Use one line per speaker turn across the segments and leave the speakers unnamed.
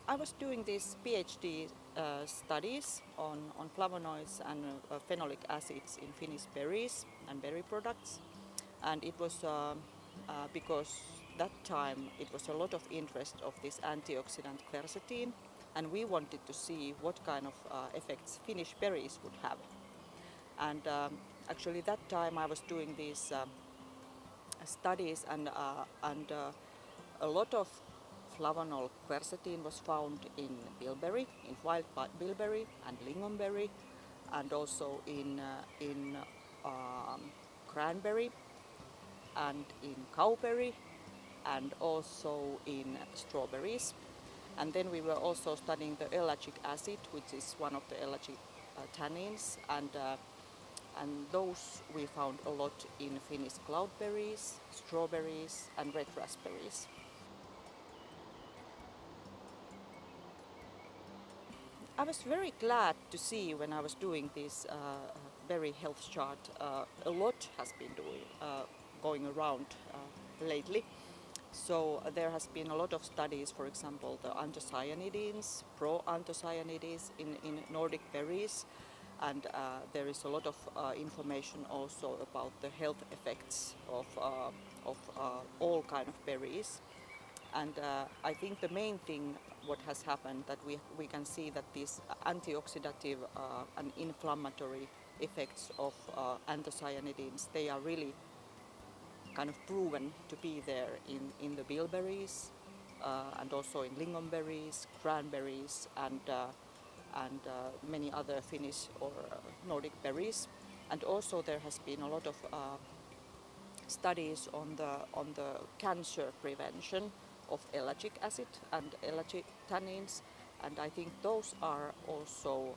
I was doing these PhD studies on flavonoids and phenolic acids in Finnish berries and berry products. And it was because that time it was a lot of interest of this antioxidant quercetin, and we wanted to see what kind of effects Finnish berries would have. And actually that time I was doing these studies, and a lot of flavonol quercetin was found in bilberry, in wild bilberry and lingonberry, and also in cranberry and in cowberry and also in strawberries. And then we were also studying the ellagic acid, which is one of the ellagic tannins, and those we found a lot in Finnish cloudberries, strawberries and red raspberries. I was very glad to see when I was doing this berry health chart. A lot has been going around lately. So there has been a lot of studies, for example, the anthocyanidins, pro-anthocyanidins in Nordic berries, and there is a lot of information also about the health effects of all kind of berries. And I think the main thing what has happened that we can see that these antioxidative and inflammatory effects of anthocyanidins, they are really kind of proven to be there in the bilberries and also in lingonberries, cranberries and many other Finnish or Nordic berries. And also there has been a lot of studies on the cancer prevention of ellagic acid and ellagic tannins, and I think those are also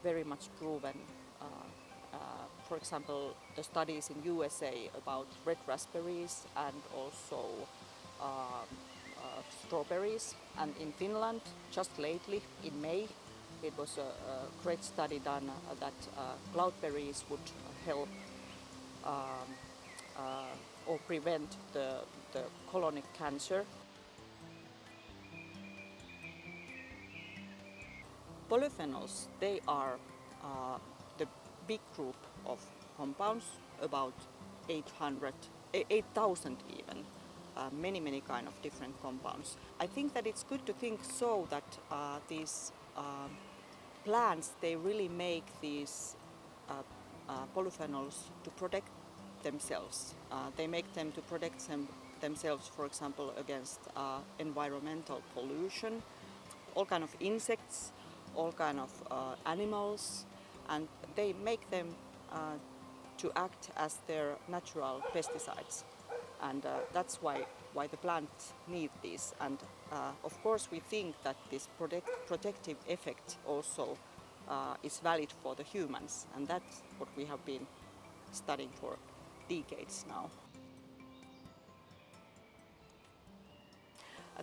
very much proven. For example, the studies in USA about red raspberries and also strawberries, and in Finland just lately in May it was a great study done that cloudberries would help or prevent the colonic cancer. Polyphenols, they are the big group of compounds, about 8,000 even, many kind of different compounds. I think that it's good to think so that these plants, they really make these polyphenols to protect themselves. They make them to protect themselves, for example, against environmental pollution, all kind of insects, all kind of animals, and they make them to act as their natural pesticides. And that's why the plants need these. And of course we think that this protective effect also is valid for the humans, and that's what we have been studying for decades now.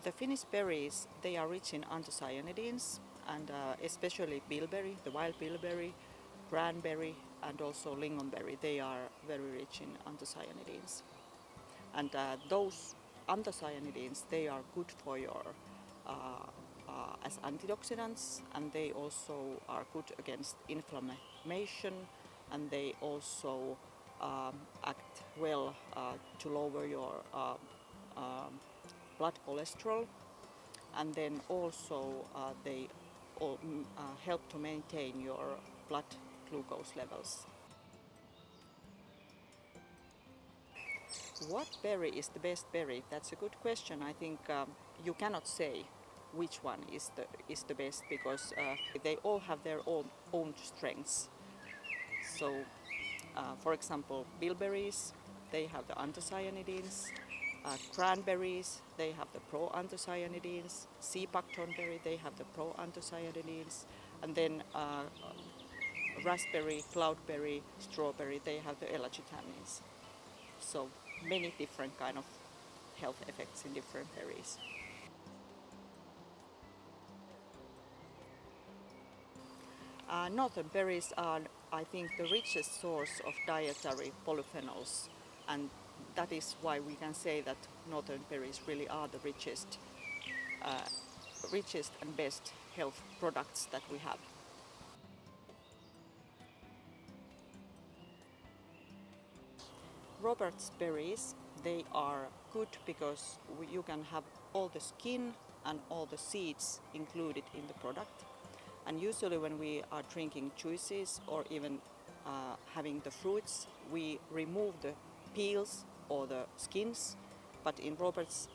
The Finnish berries, they are rich in anthocyanidins, and especially bilberry, the wild bilberry, cranberry and also lingonberry, they are very rich in anthocyanidins. And those anthocyanidins, they are good for your as antioxidants, and they also are good against inflammation, and they also act well to lower your blood cholesterol, and then also they help to maintain your blood glucose levels. What berry is the best berry? That's a good question. I think you cannot say which one is the best, because they all have their own strengths. So, for example, bilberries, they have the anthocyanidins. Cranberries, they have the pro-anthocyanidins. Sea buckthorn berry, they have the pro-anthocyanidins. And then raspberry, cloudberry, strawberry, they have the ellagitannins. So many different kind of health effects in different berries. Northern berries are, I think, the richest source of dietary polyphenols, and that is why we can say that northern berries really are the richest richest and best health products that we have. Robert's berries, they are good because you can have all the skin and all the seeds included in the product. And usually when we are drinking juices or even having the fruits, we remove the peels or the skins, but in Robert's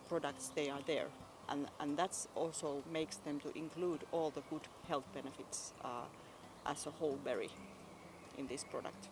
products they are there. And that's also makes them to include all the good health benefits as a whole berry in this product.